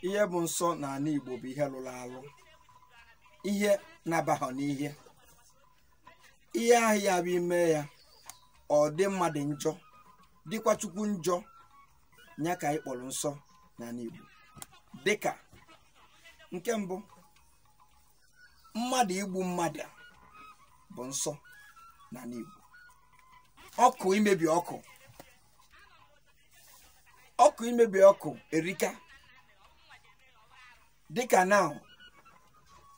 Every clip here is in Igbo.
Ihe bụ nsọ n'ala Igbo bụ ihe lụrụ alụ, ihe na-abaghọ n'ihe. Ihe ahụ ya bụ ime ya ọ dị mmadụ njọ, dịkwa Chukwu njọ, nya ka anyị kpọrọ nsọ n'ala Igbo. Dịka nke mbụ, mmadụ igbu mmadụ bụ nsọ n'ala Igbo. Ọkụ imebi ọkụ erika. Dịka now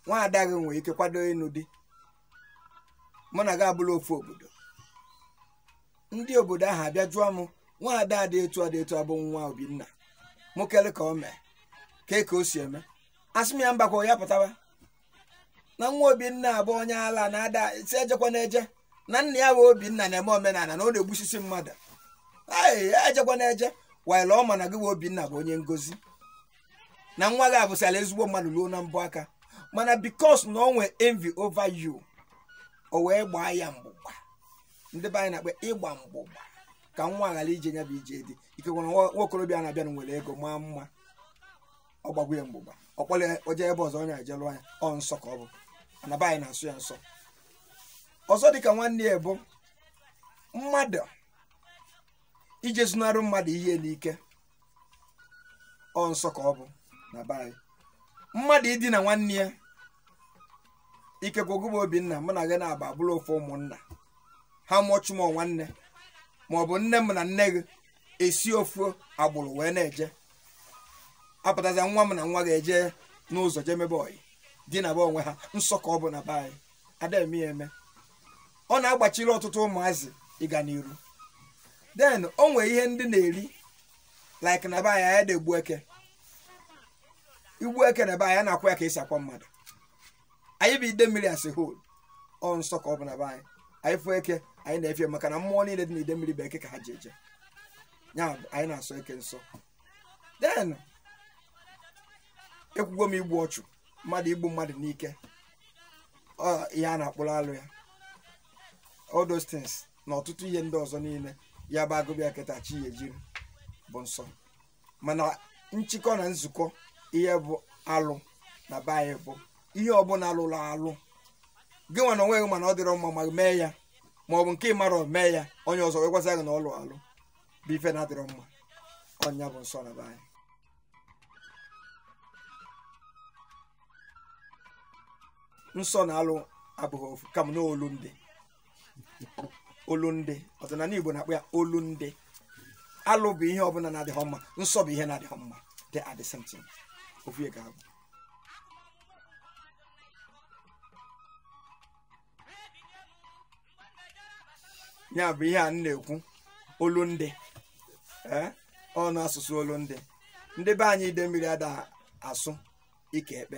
nwa ada gị nwere ike kwado ịnụ di, mụ na gị abụla ofu obodo. Ndị obodo ahụ abịa jụọ m, nwa ada adị etu abụ nwa Obinna, mụ kele ka o mee ka o si eme. Asị m ya mbakwa ya pụtawa na nwa Obinna abụ onye ala na ada si ejekwa na-eje na nna ya bụ Obinna na-eme omenala na ọ na-egbusisi mmadụ. Ejekwa na-eje waịla ọ ma na gị bụ Obinna bụ onye ngozi na nwa gị abụsala ezigbo mmadụ ruo na mbụ aka, mana because na o nwee envy over you, o wee gbaa ya mgbụgba. Ndị be anyị na-akpa ịgba mgbụgba ka nwa ghara ije ya bụ ije dị ike. Gwara nwa okorobịa na-abịa na nwere ego maa mma, ọ gbagwo ya mgbụgba, ọ kpọrọ oje ebe ọzọ onye ajelụ anya, ọ nsọ ka ọ bụ na be anyị na-asụ ya nsọ. Ọzọ dịka nwanne ya bụ mmadụ ije zụnarụ mmadụ ihe n'ike, ọ nsọ ka ọ bụ na be anyị. Mmadụ idina nwanne ya ike kwa ogụba Obinna, mụ na gị na-aba abụrụ ofu ụmụnna, ha mụọchụ m nwanne maọbụ nne m na nne gị esi ofu agbụrụ wee na-eje apụtaza nwa m na nwa ga-eje n'ụzọ jee mebe oyi di na be onwe ha. Nsọ ka ọ bụ na be anyị, ada eme ya eme. Ọ na-agbachiri ọtụtụ ụmụazị ịga n'iru. Then o nwee ihe ndị na-eri like na be anyị ya na-egbu eke. Igbu eke na be anyị na-akwa ya ka esi akwa mmadụ. Anyị bụ Idemili as a whole, ọ nsọ ka ọ bụ na be anyị. Anyị fụ eke anyị na-efe maka na mmụọ niile dị na Idemili bụ eke ka ha ji eje, ya anyị na-asọ eke nsọ. Then ekwugwo m igbu ọchụ, mmadụ igbu mmadụ n'ike, ihe a na-akpụrụ alụ ya, all those things na ọtụtụ ihe ndị ọzọ niile ya bụ agụbịa kịta chi ya ejiri bụ nsọ. Mana nchịkọ na nzukọ ihe bụ alụ na be anyị bụ ihe ọbụla alụrụ alụ, gị nwa na onwe gị mana ọ dịrọ mma ma mee ya, maọbụ nke ịmara mee ya onye ọzọ wee gwasa gị na ọlụ alụ bụ ife na-adịrọ mma. Ọnya bụ nsọ na be anyị. Nsọ na alụ abụghị ofu kama na olundị ọdịnala Igbo na-akpọ ya olundị. Alụ bụ ihe ọbụla na-adịghị mma, nsọ bụ ihe na-adịghị mma. They are the same thing. Ofu ya ga-abụ. Ya bụ ihe a na-ekwu olundị, ọ na-asụsụ olundị. Ndị be anyị Idemili ada asụ ike ekpe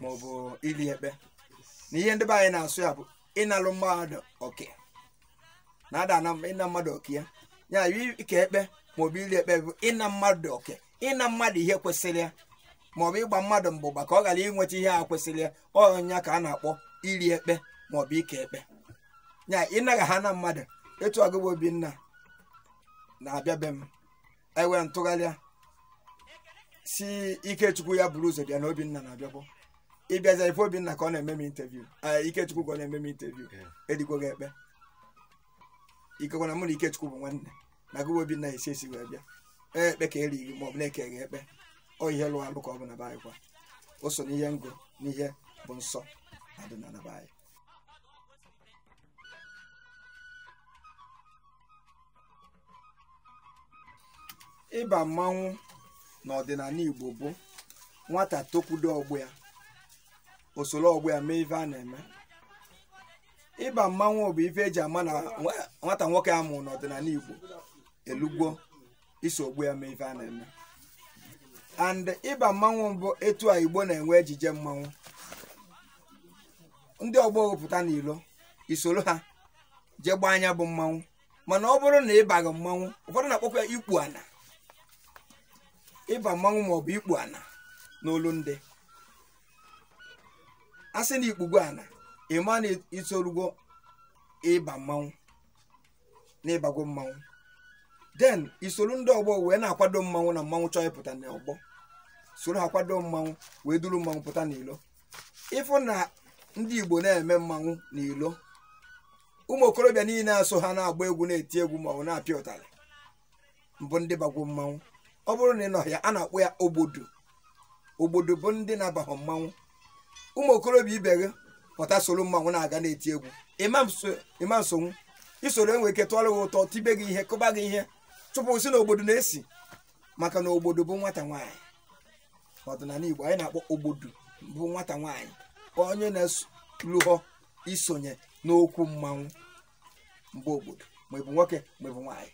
maọbụ ili ekpe, na ihe ndị be anyị na-asụ ya bụ ịnalụ mmadụ oke, na-ada ịna mmadụ oke ya. Ya ike ekpe maọbụ ili ekpe bụ ịna mmadụ oke, ịna mmadụ ihe kwesịrị ya, maọbụ ịgba mmadụ mgbụgba ka ọ ghara inweta ihe a kwesịrị ya. Ọnya ka a na-akpọ ili ekpe maọbụ ike ekpe. Ya ịnaghị ha na mmadụ. Etu agụba Obinna na-abịa be m, ewe ntụgharịa si Ikechukwu ya buru ụzọ bịa na Obinna na-abịa bụ ịbịaza ife Obinna ka ọ na-eme m interview, Ikechukwu ka ọ na-eme m interview, edigwo gị ekpe. Ikekwa na mụ na Ikechukwu bụ nwanne na agụba Obinna esi wee bịa ekpe ka erighị maọbụ na-eke gị ekpe. Ọ ihe lụọ alụ ka ọ bụ na be anyị kwa. O so n'ihe ngo n'ihe bụ nsọ ọdịnala be anyị. Ịba mmanwụ n'ọdịnala Igbo bụ nwata tokwudo ọgbọ ya, osoro ọgbọ ya mee ife a na-eme. ịba mmanwụ bụ ife eji ama na nwata nwoke amụ n'ọdịnala Igbo elugbo iso ogbu ya mee ife a na-eme. And ịba mmanwụ bụ etu a Igbo na-enwe ejije mmanwụ. Ndị ọgbọ pụta n'ilo isoro ha je gbaa anya bụ mmanwụ, mana ọ bụrụ na ịbaghị mmanwụ, ụfọdụ na-akpọkwa ya ikpu ana. Ịba mmanwụ maọbụ ikpu ana n'olu ndị asị na ikpugo ana ịma na isorugo ịba mmanwụ na ịbago mmanwụ, then isoro ndị ọgbọ wee na-akwado mmanwụ na mmanwụ chọọ ịpụta n'ọgbọ, soro ha kwado mmanwụ wee duru mmanwụ pụta n'ilo. Ịfụ na ndị Igbo na-eme mmanwụ n'ilo, ụmụ okorobịa niile aso ha na-agba egwu na-eti egwu maọbụ na-apịa ụtarị mbụ ndị bagwo mmanwụ. Ọ bụrụ na ị nọ ya, a na-akpọ ya ogbodo. Ogbodo bụ ndị na-abahọ mmanwụ. Ụmụ okorobịa ibe gị pụta soro mmanwụ na-aga na-eti egwu, ịma nsonwu isoro enwe ike tụọrọ gị ụtọ, tibe gị ihe, kụba gị ihe, chụpụ si na ogbodo na-esi, maka na ogbodo bụ nwata nwaanyị. Ọdịnala Igbo anyị na-akpọ ogbodo bụ nwata nwaanyị, onye na-esulụghọ isonye n'okwu mmanwụ mbụ ogbodo, ma ịbụ nwoke ma ịbụ nwaanyị.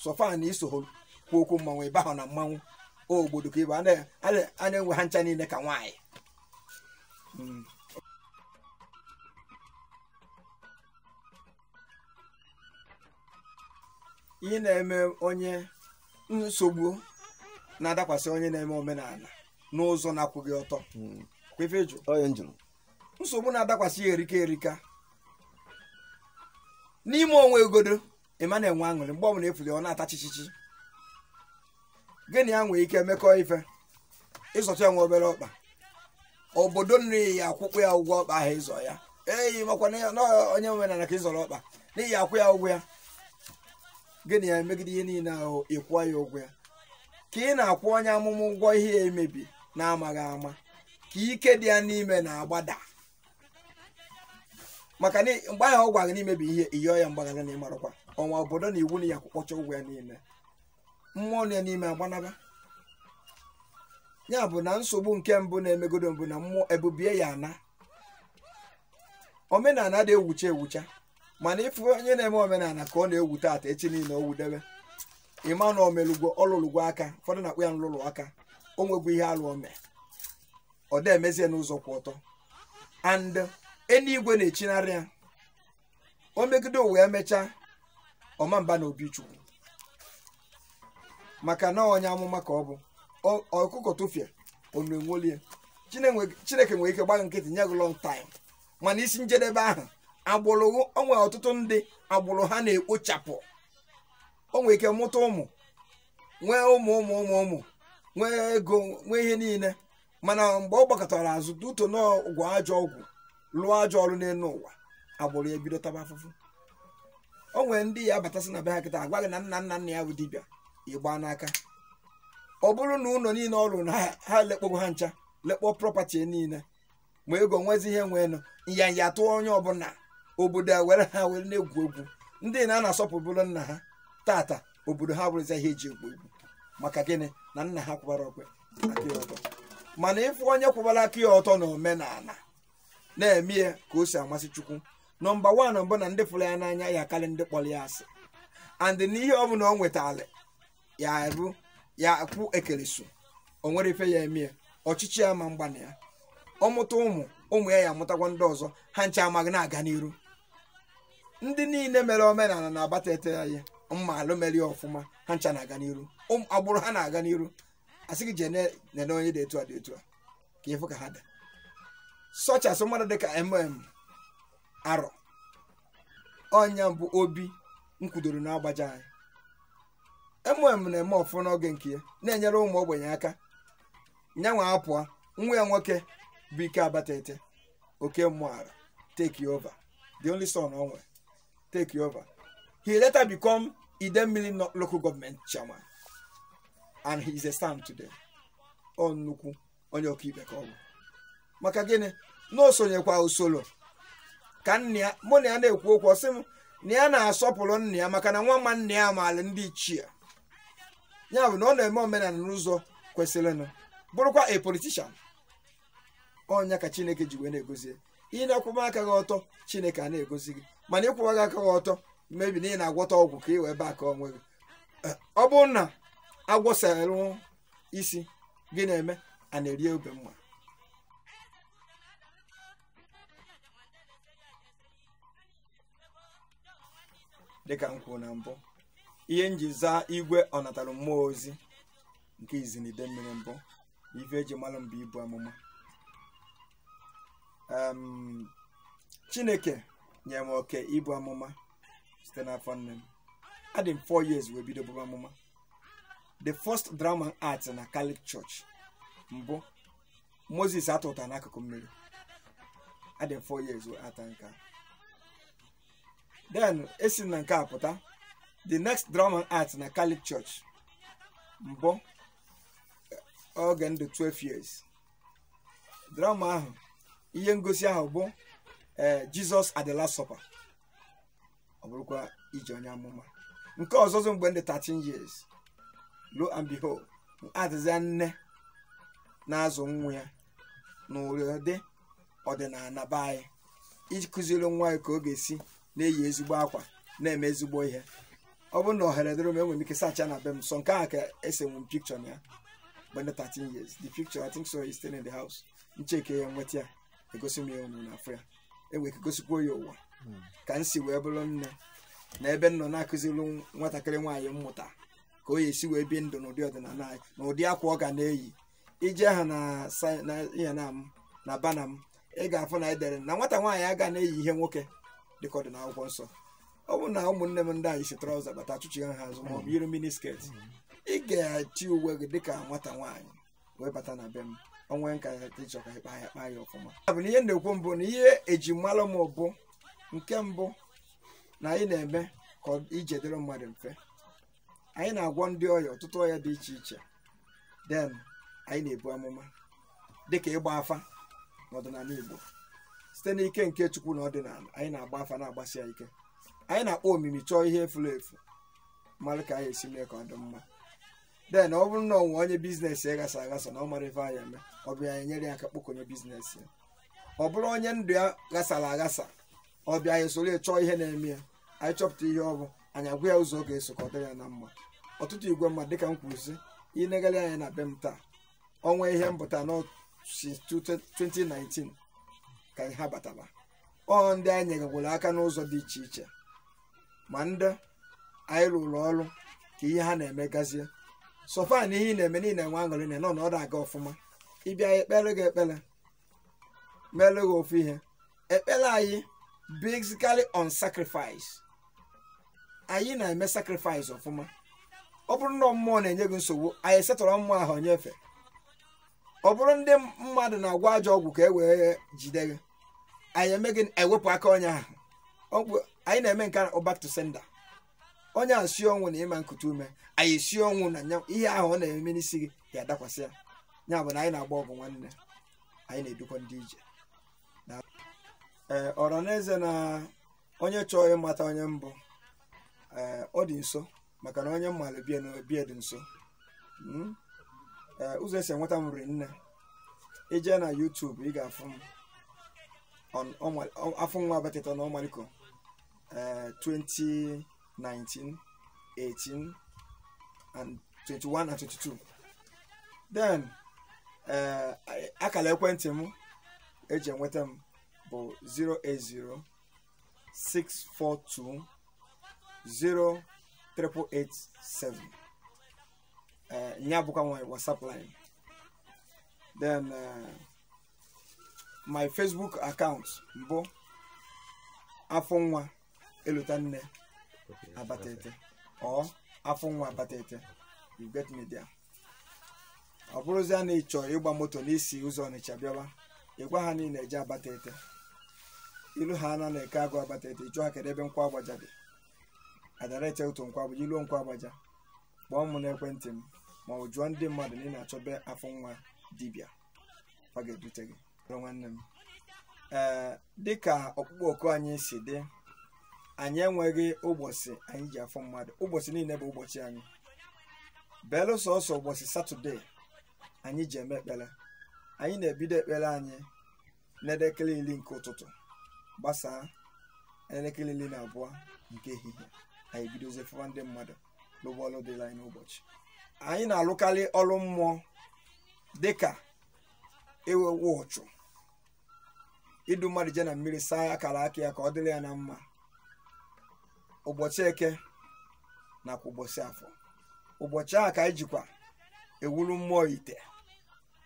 Sọfa na isogho kwa okwu mmanwụ ebe ahụ na mmanwụ ogbodo ka ịbụ a na-enwe ha ncha niile ka nwaanyị. Ihe na-eme onye nsogbu na-adakwasị onye na-eme omenala n'ụzọ na-akwụghị ọtọ. Nsogbu na-adakwasị ya erika n'ime onwe egodo, ịma na-enwe aṅụrị mgbe ọbụla efuli ọ na-ata chichichi. Gịnị ya nwee ike mekọọ ife ịzọcha ya nwa obere ọkpa, obodo nri ya akwụkwọ ya ụgwọ ọkpa ahụ ịzọ ya, eyi makwa na onye omenala ka ịzọrọ ọkpa n'ihi akwụ ya ụgwọ ya. Gịnị ya emegide ihe niile ahụ ịkwụọ ya ụgwọ ya, ka ị na-akwụ onye amụma ụgwọ ihe ya emebi na-amaghị ama, ka ike dị ya n'ime na-agbada. Maka na mgbe ahụ ọ gwa gị n'imebi ihe iyo ya mgbaghara na ịmarakwa ọnwa obodo na iwu na ya kwụkpọcha ụgwọ ya niile, mmụọ na ya n'ime agbanaba. Ya bụ na nsogbu nke mbụ na-emegodo mbụ na mmụọ ebubie ya ana. Omenala dị ewucha, mana ịfụ onye na-eme omenala ka ọ na-ewute ata echi niile o wudebe, ịma na omelugwo ọlụlụgwo aka, ụfọdụ na-akpụ ya nlụlụ aka, o nwegwu ihe alụ ome, ọ da emezie n'ụzọ kwụ ọtọ. And eluigwe na-echinarị ya, o megide wee emechaa ọma mba na obi Chukwu, maka na onye amụma ka ọ bụ. Ọkụkọ tụfie onu enwolie, Chineke nwere ike gbaga nkịtị nye gị long time, mana isi njedebe ahụ agbụrụ o nwere ọtụtụ ndị agbụrụ ha na-ekpochapụ. O nwere ike mụta ụmụ, nwee ụmụ, nwee ego, nwee ihe niile, mana mgbe ọ gbakọtara azụ duto n'ọgwụ ajọ ọgwụ lụọ ajọ ọrụ n'elu ụwa, agbụrụ ya ebido taba afụfụ. O nwere ndị ya abatasị na be ha kịta agwaghị na nna ya bụ dibịa ịgba n'aka. Ọ bụrụ na ụlọ niile ọrụ na ha lekpọgo ha ncha, lekpọ prọpati niile ma ego nwezi ihe nweenụ nyanya tụọ onye ọbụla, obodo a were ha were na-egwu egwu. Ndị na-asọpụrụ nna ha tata, obodo ha bụrụzi ihe eji egwu egwu. Maka gịnị? Na nna ha kwụbara ọkwe aka ya ọtọ. Mana ịfụ onye kwụbara aka ya ọtọ na omenala na-eme ya ka o si amasị Chukwu, nọmba 1 mbụ na ndị fụrụ ya n'anya ya akarị ndị kpọrọ ya asị. And n'ihe ọ bụla ọ nwetara ya bụ ya kwụ ekelesu, o nwere ife ya eme, ọchịchị ya ma mgbana ya. Ọ mụta ụmụ ya amụtakwa ndị ọzọ, ha ncha amaghị na-aga n'iru. Ndị niile mere omenala na Abatete ya mma alụ mere ya ọfụma, ha ncha na-aga n'iru, agbụrụ ha na-aga n'iru. Asị gị jee nene onye dị etu a ka ịfụ ka ha dị. Sọchasị mmadụ dịka arọ ọnya bụ obi nkwudoro na-agbaja anyị. Na-eme ọfụ n'oge nke ya, na-enyere ụmụ ogbenye aka. Nyanwa apụa, nwa ya nwoke bụ Ike Abatete, oke mmụọ take you over, the only son o nwere, take you over. He later become Idemili local government chairman, and he is a stand today. Ọ nnukwu onye ọkaikpe ka ọ bụ. Maka gịnị? Na o sonyekwa usoro ka nna ya, mụ na ya na-ekwu okwu ọsị m na ya na-asọpụrụ nna ya maka na nwa nna ya maara ndị ichie. Ya bụ na ọ na-eme omenala n'ụzọ kwesịrịnụ, bụrụkwa a politician. Ọnya ka Chineke ji wee na-egozie ị na-akwụba aka gị ọtọ Chineke a na-egosi gị mana ịkwụwa gị aka gị ọtọ mebi na ị na-agwọta ọgwụ ka ị wee baa aka onwe gị ọ bụrụ na agwọsara isi gị na-eme a na-eri obe mma dịka m kwuru na mbụ ihe nji zaa igwe Onatalu mmụọ ozi nke izi na Idemili mbụ ife eji malụ mbụ ibu amụma Chineke nyere m oke ibu amụma site n'afọ nne m adị m 4 years wee bido bụ amụma the first drama and art na Catholic Church mbụ Moses atụta n'akụkụ mmiri adị m 4 years wee ata nke a then esi na nke a pụta the next drama and art na Catholic Church mbụ oge ndụ 12 years drama ahụ ihe ngosi ahụ bụ Jesus at the Last Supper ọ bụrụkwa ije onye amụma nke ọzọzọ mgbe ndị 13 years lo and behold adịzịa nne na-azụ nwa ya n'ụdị ọdịnala be anyị iji kụziri nwa ya ka ọ ga-esi na-eyi ezigbo akwa na-eme ezigbo ihe ọ bụrụ na ohere dịrị m enwere m ike sacha na be m so nke a ka esenwu m picture ya mgbe ndị 13 years the picture I think so is still in the house ncheke ya nweta ya egosi m ya ụmụ na afọ ya enwere ike gosikwa ya ụwa ka m si wee bụrụ nne na ebe nọ na-akụziri nwatakịrị nwaanyị mmụta ka o esi wee bie ndụ n'ụdị ọdịnala anyị na ụdị akwa ọ ga na-eyi ije ha na ihe na bana m ị ga-afụ na edere na nwata nwaanyị aga na-eyi ihe nwoke dịka ọ dị n'akwụkwọ nsọ ọ bụ na ụmụnne m ndị anyị si trọza bata achụchi ha azụ ma ọ bụ yiri mini skirt ị ga-eti uwe gị dịka nwata nwaanyị wee bata na be m onwe nka ịchọ ka ịkpa ya ọfụma bụ na ihe na-ekwu mbụ na ihe ejimalụ m bụ nke mbụ na anyị na-eme ka ije dịrị mmadụ mfe anyị na-agwọ ndị ọya ọtụtụ ọya dị iche iche then anyị na-ebu amụma dịka ịgba afa n'ọdịnala Igbo site n'ike nke Chukwu na ọdịnala anyị na-agba afa na-agbasi ya ike anyị na-akpọ omimi chọọ ihe efuru efu mara ka anyị esi mee ka ọ dị mma then ọ bụrụ na onwe onye biznes ya gasa agasa na ọ mara ife anyị eme ọ bịa anyị nyere ya aka kpọkonye biznes ya ọ bụrụ onye ndụ ya gasara agasa ọ bịa anyị soro chọọ ihe na-eme ya anyị chọpụta ihe ọ bụ anyị agwa ya ụzọ ọ ga-eso ka ọ dịrị ya na mma ọtụtụ igwe mmadụ dịka m kwuzi inegharị anya na be m taa ọnwa ihe mbụta na 2019 ka ha batara ọ ndị anyị nyegwere aka n'ụzọ dị iche iche ma ndị anyị rụrụ ọrụ ka ihe ha na-eme gazie sọfa na ihe ị na-eme niile nwe aṅụrị na nọ na ọ na-aga ọfụma ịbịa ekpere gị ekpere mere gị ofu ihe ekpere anyị basically on sacrifice anyị na-eme sacrifice ọfụma ọ bụrụ na mmụọ na-enye gị nsogbu anyị setọrọ mmụọ ahụ onyefe ọ bụrụ ndị mmadụ na-agwa ajọ ọgwụ ka e wee jide gị anyị eme gị ewepụ aka onye ahụ anyị na-eme nke back to sender onye a si ọnwụ na ịma nkụta ume anyị esi ọnwụ na ihe ahụ ọ na-eme n'isi gị ya dakwasị ya ya bụ na anyị na-agba ọgwụ nwanne anyị na-edukwa ndị ije ọra na eze na onye chọọ ịmata onye mbụ ọ dị nso maka na onye mmalụ bie dị nso ụzọ esi enweta m nri nne ije na YouTube ị ga-afụ m AFUNWA ABATETE na ọmaliko 2019 18 and 21 and 22 then akala ekwentị m eji enweta m bụ 08064203887 nya bụkwa nwa WhatsApp line then my Facebook account mbụ AFUNWA ABATETE or AFUNWA ABATETE. You get me there. ọ bụrụzi a na-ịchọ ịgba moto n'isi ụzọ Ọnịcha bịawa ịgwa ha niile eje Abatete ilu ha na-eke agụ Abatete ịchọ ha kedu ebe nkwa agbaja dị adarete ụtụ nkwa agbaja ilu nkwa agbaja kpọọ m n'ekwentị m ma ọ jụọ ndị mmadụ na ị na-achọbe AFUNWA dibịa ọ ga-edute gị nwanne m dịka ọkpụkpọ oku anyị si dị anyị enweghị ụbọchị anyị ji afọ mmadụ ụbọchị niile bụ ụbọchị anyị belụsọ ọsọ ụbọchị Satọde anyị ji eme ekpere anyị na-ebido ekpere anyị n'elekere 10 nke ụtụtụ gbasaa elekere 12 nke ehihie anyị bidozie fụwa ndị mmadụ lụba ọlụ dịla anyị n'ụbọchị. Anyị na-alụkarị ọrụ mmụọ dịka ewewu ọchụ, idu mmadụ je na mmiri saa akara aka ya ka ọ dịrị ya na mma, ụbọchị eke nakwa ụbọchị afọ. Ụbọchị ahụ ka anyị jikwa ewuru mmụọ ite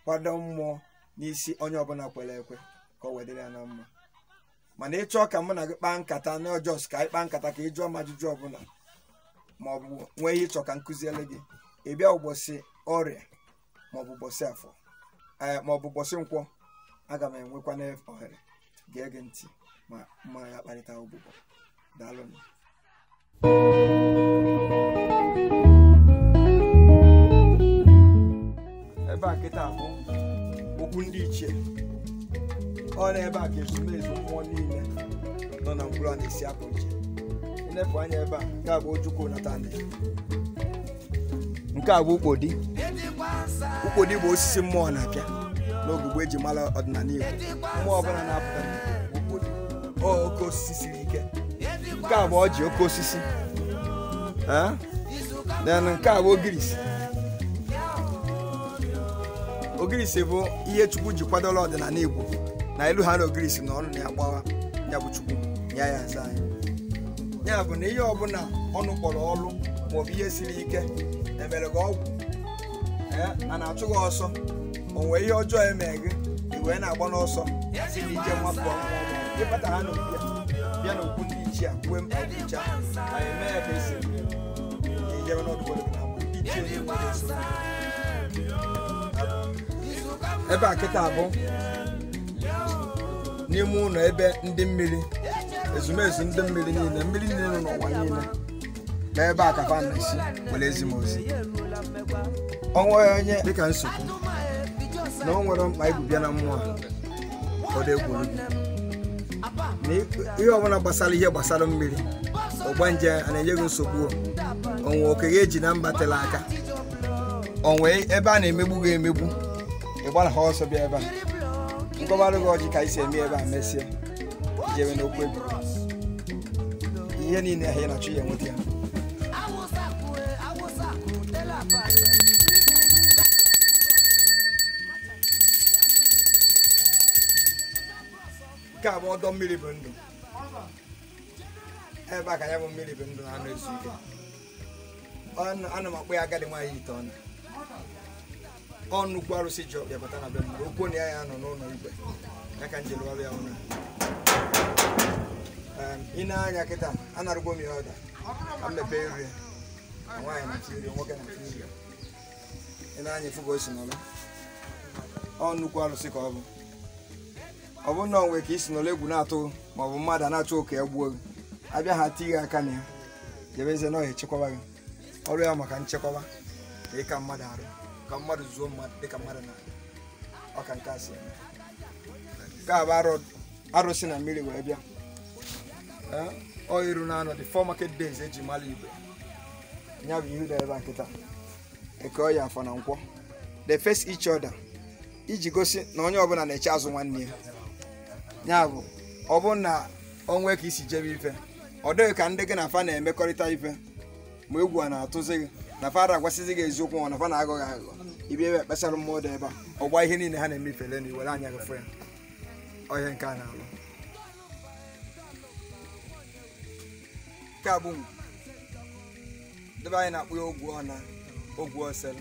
kwado mmụọ n'isi onye ọbụla kwere ekwe ka ọ wedịrị ya na mma. Mana ịchọ ka mụ na gị kpaa nkata na ọjọs ka anyị kpaa nkata ka ị jụọ m ajụjụ ọbụla maọbụ nwee ihe ịchọ ka nkụziele gị, ị bịa ụbọchị ọrịa maọbụ ụbọchị afọ maọbụ ụbọchị nkwọ, aga m enwekwa ohere gee gị ntị ma mma ya kparịta ụbụbọ. Daalụ. Ebe a kịta bụ okwu ndị ichie. Ọ na-ebe a ka ezumezu mmụọ niile nọ na mkpụrụ a na-esi apụ nje. Nlepụ anya ebe a, nke a bụ Ojukwu Onatalu, nke a bụ Ukpodi. Ukpodi bụ osisi mmụọ na-apịa n'ogugbo eji mara ọdịnala Igbo. Mmụọ ọbụla na-apụta Ukpodi, oke osisi siri ike. Nke a bụ ọjị, oke osisi. Nke a bụ ogirisi. Ogirisi bụ ihe Chukwu ji kwadola ọdịnala Igbo, na elu ha na ogirisi na ọnụ na-agbawa ya bụ Chukwu ya ya aza anyị. Ya bụ na ihe ọbụla ọnụ kpọrọ ọlụ maọbụ ihe siri ike emere gị ọgwụ a na-achụ gị ọsọ, o nwee ihe ọjọọ emere gị iwee na-agba n'ọsọ si na ije nwapụ ịkpata ha n'okwu bịa n'okwu ndị ichie a kwue mkpa iche anyị eme ya ka esi ijebe n'ọdụbọdụ na ichie. Ebe a kịta bụ n'ime ụlọ ebe ndị mmiri, ezumezu ndị mmiri niile, mmiri niile nọ n'ụwa niile na ebe a ka fa na-esi were ezimozi. Ọnwa onye dịka nsogbu na o nwere mkpa ibu bịa na mmụọ ọ dị egwuru na ihe ọbụla gbasara ihe gbasara mmiri ọgbanje a na-enye gị nsogbu. Onwe okenye eji na mba tere aka, onwe ebe a na-emegbu gị emegbu, ịgbara ha ọsọ bịa ebe a. Nkọbalụ gị ọjị ka anyị si eme ebe a mesịa jebe n'okwu egwu ihe niile ahịa na-achụ ya enweta ya. Nke a bụ ọdọ mmiri bụ ndụ. Ebe a ka ya bụ mmiri bụ ndụ na-anọ ezu ike. Ana m akpọ ya agadi nwaanyị ite ọnụ. Ọ nnukwu arụsị ji ọbịa bata na be m, okwu na ya nọ n'ụlọ igwe ya ka njelu ọrụ ya ụna. Ị na-anya kịta anarụgo m ya ọda ka mmepe nri nwaanyị na iri nwoke na iri. Ị na-anya efu ka o si n'ọla, ọ nnukwu arụsị ka ọ bụ. Ọ bụ na onwe ka isi n'ọla egwu na-atụ maọbụ mmadụ na-achụ oke ya gbuo gị, abịa ha tighi aka na ya jebezie na ọ echekwaba gị. Ọrụ ya maka nchekwaba ka ịka mmadụ arụ, ka mmadụ zuo mmadụ dịka mmadụ na ọka nke asị eme. Nke a bụ arụsị na mmiri wee bịa. Ọ iru na anọ the 4 market days eji mara Igbo. Ya bụ ihu dị ebe a nkịta eke ọya afọ na nkwọ, they face each other iji gosi na onye ọbụla na-eche azụ nwanne ya. Ya bụ ọ bụ na onwe ka isi jebe ife, ọ dịghị ka ndị gị na fa na-emekọrịta ife ma egwu a na-atụzi gị na fara agwasịzi gị eziokwu na fa na-agọghị aghụghọ. Ibi ebe kpesara mmụọ dị ebe a, ọgba ihe niile ha na-emefele na iwere anya gị fụ ya. Ọhịa nke a na-alụ. Nke a bụ ngwu debe anyị na-akpụ ya ogwu ọna, ogwu oselu,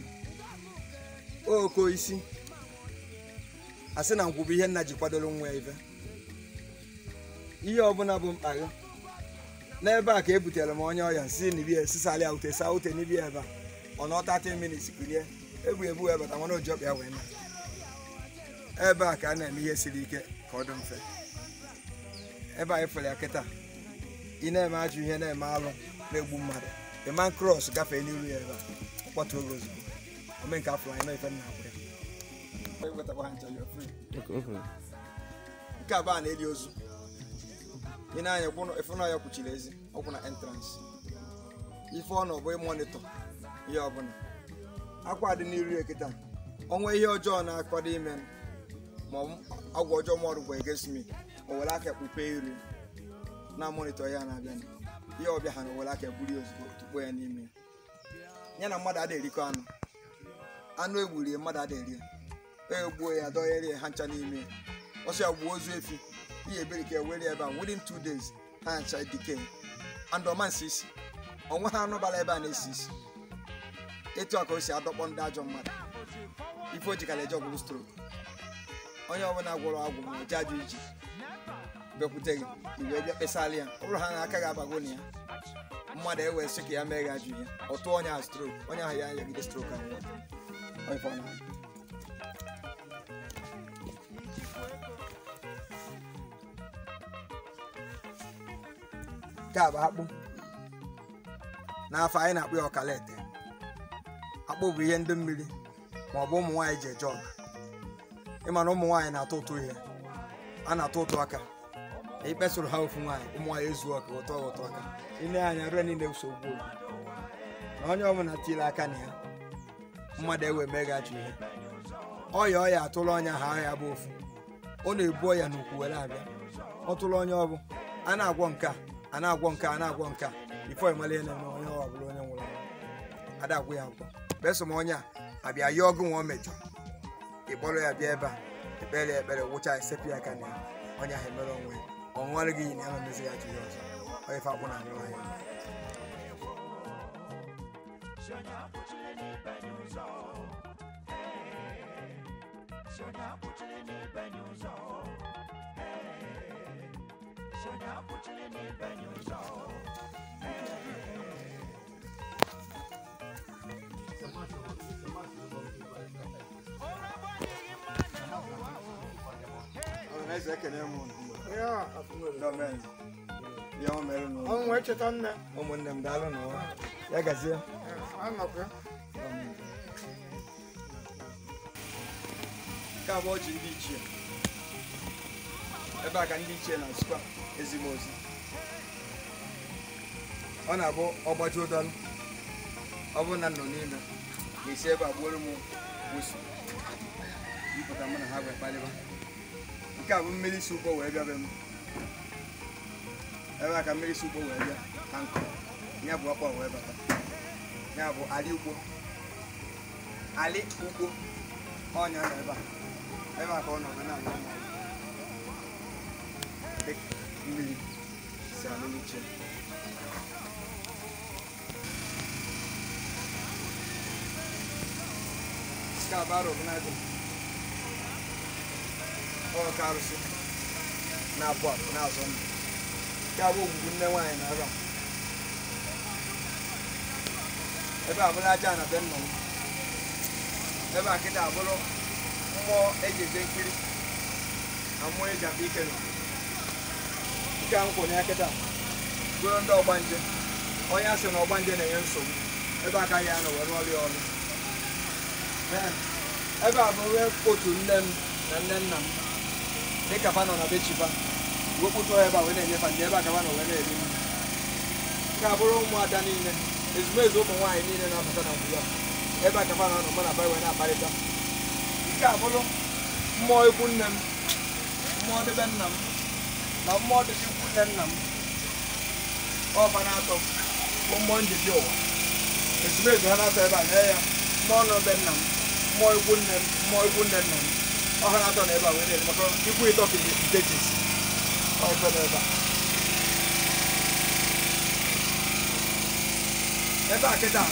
oko isi. Asị na ngwu bụ ihe nna ji kwadoro nwa ya ife. Ihe ọbụla bụ mkpa gị n'ebe a ka ebutere m onye ọya si n'ibie sisali ya ute saa ute n'ibie ebe a ọ nọ 30 minutes kulie ebu ebe ta nwana ojok ya wee na ebe a ka a na-eme ihe siri ike ka ọ dị mfe. Ebe anyị fere ya kịta ị na-eme ajụ ihe na-eme alụ na-egbu mmadụ, the man cross gafee n'iru ya ebe a kpọtụ oge ozugbo ome nke afọ anyị ife nna abụ ya. Nke a bụ a na-eli ozu. Ị na-anya efu na ya kwuchiri ezi ọkwụ na entrance ife ọ nọ bụ ịmonitọ ihe ọbụla akwa dị n'iru ya kịta. Onwe ihe ọjọọ na-akwado ime Mom, I'll go to more against me, or will I can prepare you? Now, monitor Yana again. You're behind, will I can put you to where any me. Yana mother de Ricano. I know William mother de. Oh boy, I don't hear Hanchan me. Also, I was with you. He very care about within 2 days, Hancha decay. And the man sees. On one hand, nobody banishes. It took us out upon Dajon Mother. Before you can a job was true. On your one hour, judge Dokutegi, you will get a salian, or hang a cagabagonia. Mother was sick, a mega junior, or 2 hours stroke, on your hair, you get a stroke. I found Gababu. Now, fine up your calette. Above the end of Mmiri, my bomb wide job. Emma wine I told to here. And I told to Aka. A vessel how from why is work or talk. In there, I ran in them so good. On your woman until I can hear. Mother will make at you. Oh, yeah, told on your high above. Only boy and who will have you. Or to learn your and I won't car. And I won't car. Before Malay no Ada we have. Best monia, I be a young woman. The boy a beaver, the belly a better which I sepia can on your head along way. On one again, I'm a message to yours. Or if I want to know. Yeah, no man. Young man, I'm watching on that. Woman, them darling, like I say, I'm up here. Can't watch in each year. If I can each year and squat, is the most. Honorable Obajodan, Ovonanonina, they say about Wolmo, was you put them on a have a palaver. You can't really super where you have them. I can really super where you uncle. Never walk over. Now, Ali Ugo. Ali Ugo. On your ever. Ever gone on another. Take Mmiri. Salute. Scabaro, oh, Carlos. Now, what? Now, some. Cabo wouldn't know why another. If I will not Jana Benno. If I get a bolo, more edges than Kiri. I'm more than beacon. You can't connect it up. Go on, dog bungee. Oh, yes, and no bungee and so. If I can, or all the other. Then, if I will go to them and then them. Take a fan on a bit cheaper. We put whatever when they never come on when they didn't. Cabro more than in it. It's made open wine in and after the ever come on when I buy when I buy it. Cabro more put them more than them. Now more than you put them. Off an out of 1 month is yours. It's made one out of there. More than them. More wouldn't them. I don't know about it. If we talk in the digits, I don't know about never get down.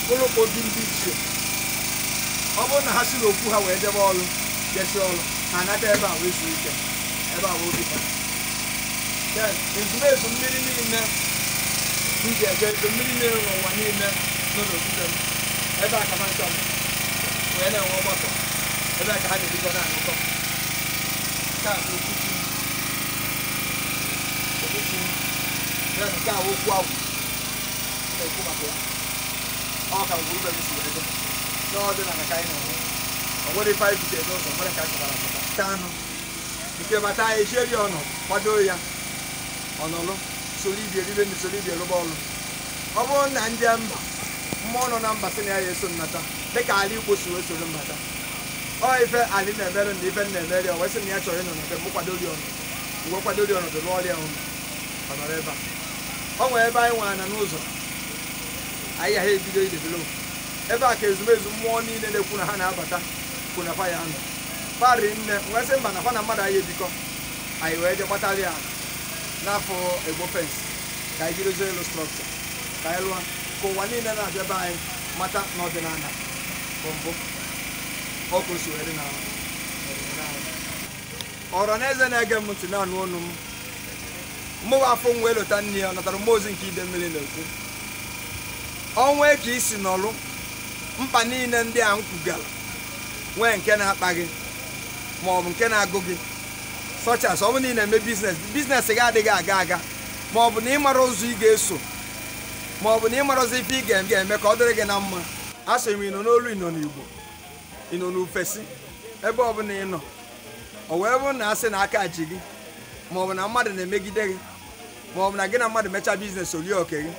Follow for beach. I want to hassle of who have ever all get all and not ever wish we can ever will be. Then, it's made some million. We get the million or 1 year. No, them. Ever come and come. When I want I can't do that. Can't do it. Then I can't walk out. They come up here. All can move everything. No, then I can't know. And what if I did also? What I can't do? If you're a share your honor, what do you? Honor, Solivia, even the Solivia Lobol. I want and mono number scenario soon matter. They can't leave us to the matter. ọ ife ali na-emere na ife na-emere ọ wesị na ya chọrọ ịnọ na mụ kwado dị ọnụ mgbe kwado dị ọnọdụ n'ọrịa ọnụ ọ nọrọ ebe a ọ nwere ebe anyị nwere na n'ụzọ anyị ha ebido idebelo ebe a ka ezumezu mmụọ niile na-ekwu na ha na-abata kwu na fa ya nọ pari nne wee sị mba na fa na mmadụ anyị ebikọ anyị wee je kpatara ya n'afọ egbo fens ka anyị jirozie elu strọkchọ ka anyị lụọ ka ụwa niile na-abịa ebe anyị mata n'ọdịnala bụ mbụ ọkụ si wee dị n'ala ọrọ na eze na-ege m ntị na-anụ ọnụ m mụwa afọ m wee lota nne ya natara mmụọ ozi nke Idemili na-ekwu ọnwa ka isi n'ọlụ mkpa niile ndị a m kwugara nwee nke na-akpa gị ma ọ bụ nke na-agụ gị sọchas ọ bụ na ị na-eme biznes gị adịghị aga ma ọ bụ na ị mara ụzọ ị ga-eso ma ọ bụ na ị mara ụzọ ife ị ga-eme ka ọ dịrị gị na mma a sị m ị nọ n'olu ị nọ n'Igbo ị nọ n'ufesi ebe ọ bụla ị nọ o wee bụrụ na asị na aka ji gị ma ọ bụ na mmadụ na-emegide gị ma ọ bụ na gị na mmadụ mechaa biznes olie oke gị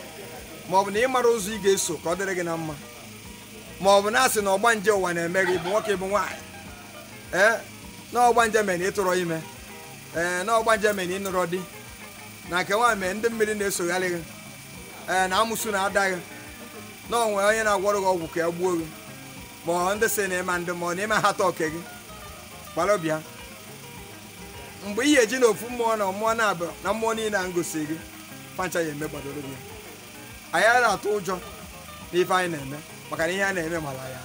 ma ọ bụ na ị mara ụzọ ị ga-eso ka ọ dịrị gị na mma ma ọ bụ na asị na ọgbanje ụwa na-eme gị bụ nwoke bụ nwaanyị na ọgbanje mere na ịtụrụ ime na ọgbanje mere na ịnụrọ di na nke nwaanyị mere ndị mmiri na-esogharị gị na amụsụ na-ada gị na onwe onye na-agwọrọ gị ọgwụ ka ya gbuo gị ma ọ ndị sị na ịma ndị ma ọ na ịma hata oke gị gbara bịa mgbe ihe eji na ofu mmụọ na mmụọ na-abụ na mmụọ niile a ngosi gị pancha ya eme gbadoro gị anyị na-atụ ụjọ n'ife anyị na-eme maka na ihe a na-eme mara ya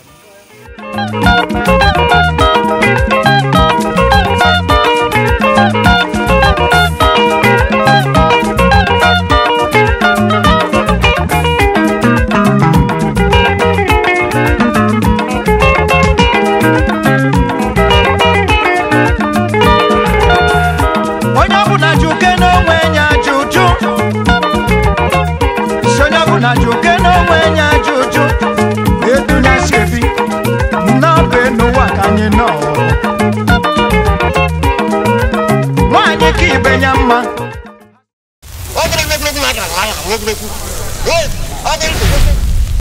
What